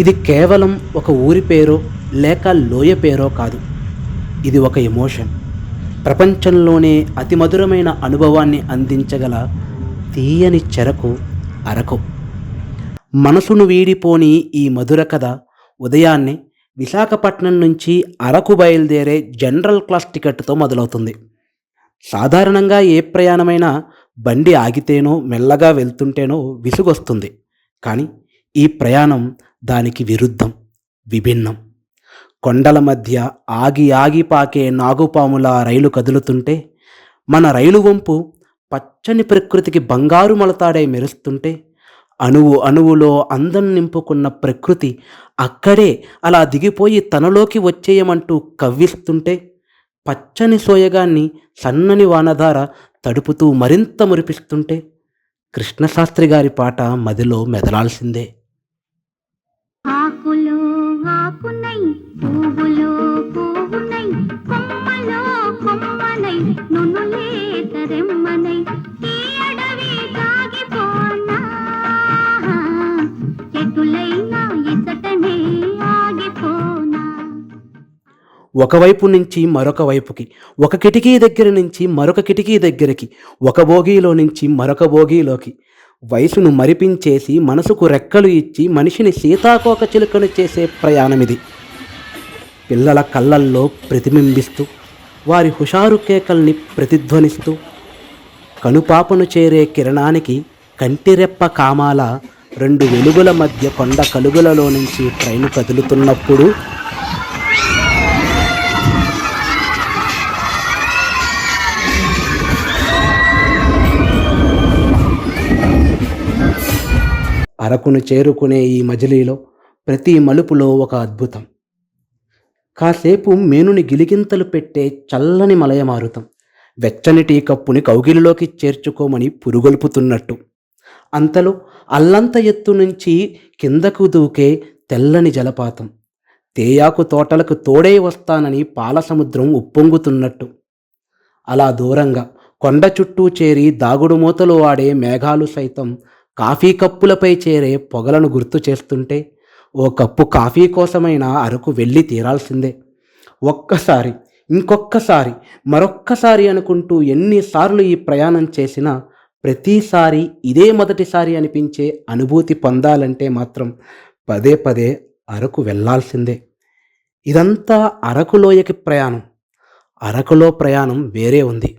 ఇది కేవలం ఒక ఊరి పేరో లేక లోయ పేరో కాదు. ఇది ఒక ఎమోషన్. ప్రపంచంలోనే అతి మధురమైన అనుభవాన్ని అందించగల తీయని చెరకు అరకు. మనసును వీడిపోని ఈ మధుర కథ ఉదయాన్నే విశాఖపట్నం నుంచి అరకు బయలుదేరే జనరల్ క్లాస్ టికెట్తో మొదలవుతుంది. సాధారణంగా ఏ ప్రయాణమైనా బండి ఆగితేనో మెల్లగా వెళ్తుంటేనో విసుగొస్తుంది. కానీ ఈ ప్రయాణం దానికి విరుద్ధం, విభిన్నం. కొండల మధ్య ఆగి ఆగి పాకే నాగుపాములా రైలు కదులుతుంటే, మన రైలు వంపు పచ్చని ప్రకృతికి బంగారు మలతాడై మెరుస్తుంటే, అణువు అణువులో అందం నింపుకున్న ప్రకృతి అక్కడే అలా దిగిపోయి తనలోకి వచ్చేయమంటూ కవ్విస్తుంటే, పచ్చని సోయగాన్ని సన్నని వానధార తడుపుతూ మరింత మురిపిస్తుంటే, కృష్ణశాస్త్రి గారి పాట మదిలో మెదలాల్సిందే. ఆకులో ఆకునై పువ్వులో పువ్వునై కొమ్మలో కొమ్మనై నునులే తరెమ్మనై ఈ అడవి సాగిపోనా ఎటులైనా ఇతటనే ఆగిపోనా. ఒకవైపు నుంచి మరొక వైపుకి, ఒక కిటికీ దగ్గర నుంచి మరొక కిటికీ దగ్గరికి, ఒక బోగీలో నుంచి మరొక బోగీలోకి, వయసును మరిపించేసి మనసుకు రెక్కలు ఇచ్చి మనిషిని సీతాకోక చిలుకను చేసే ప్రయాణమిది. పిల్లల కళ్ళల్లో ప్రతిబింబిస్తూ, వారి హుషారు కేకల్ని ప్రతిధ్వనిస్తూ, కనుపాపను చేరే కిరణానికి కంటిరెప్ప కామాల రెండు వెలుగుల మధ్య కొండ కలుగులలో నుంచి ట్రైను కదులుతున్నప్పుడు అరకును చేరుకునే ఈ మజిలీలో ప్రతి మలుపులో ఒక అద్భుతం. కాసేపు మేనుని గిలిగింతలు పెట్టే చల్లని మలయమారుతం, వెచ్చని టీ కప్పుని కౌగిలిలోకి చేర్చుకోమని పురుగొల్పుతున్నట్టు. అంతలో అల్లంత ఎత్తు నుంచి కిందకు దూకే తెల్లని జలపాతం, తేయాకు తోటలకు తోడై వస్తానని పాలసముద్రం ఉప్పొంగుతున్నట్టు. అలా దూరంగా కొండ చుట్టూ చేరి దాగుడు మూతలు ఆడే మేఘాలు సైతం కాఫీ కప్పులపై చేరే పొగలను గుర్తు చేస్తుంటే, ఓ కప్పు కాఫీ కోసమైనా అరకు వెళ్ళి తీరాల్సిందే. ఒక్కసారి, ఇంకొక్కసారి, మరొక్కసారి అనుకుంటూ ఎన్నిసార్లు ఈ ప్రయాణం చేసినా ప్రతిసారి ఇదే మొదటిసారి అనిపించే అనుభూతి పొందాలంటే మాత్రం పదే పదే అరకు వెళ్ళాల్సిందే. ఇదంతా అరకులోయకి ప్రయాణం. అరకులో ప్రయాణం వేరే ఉంది.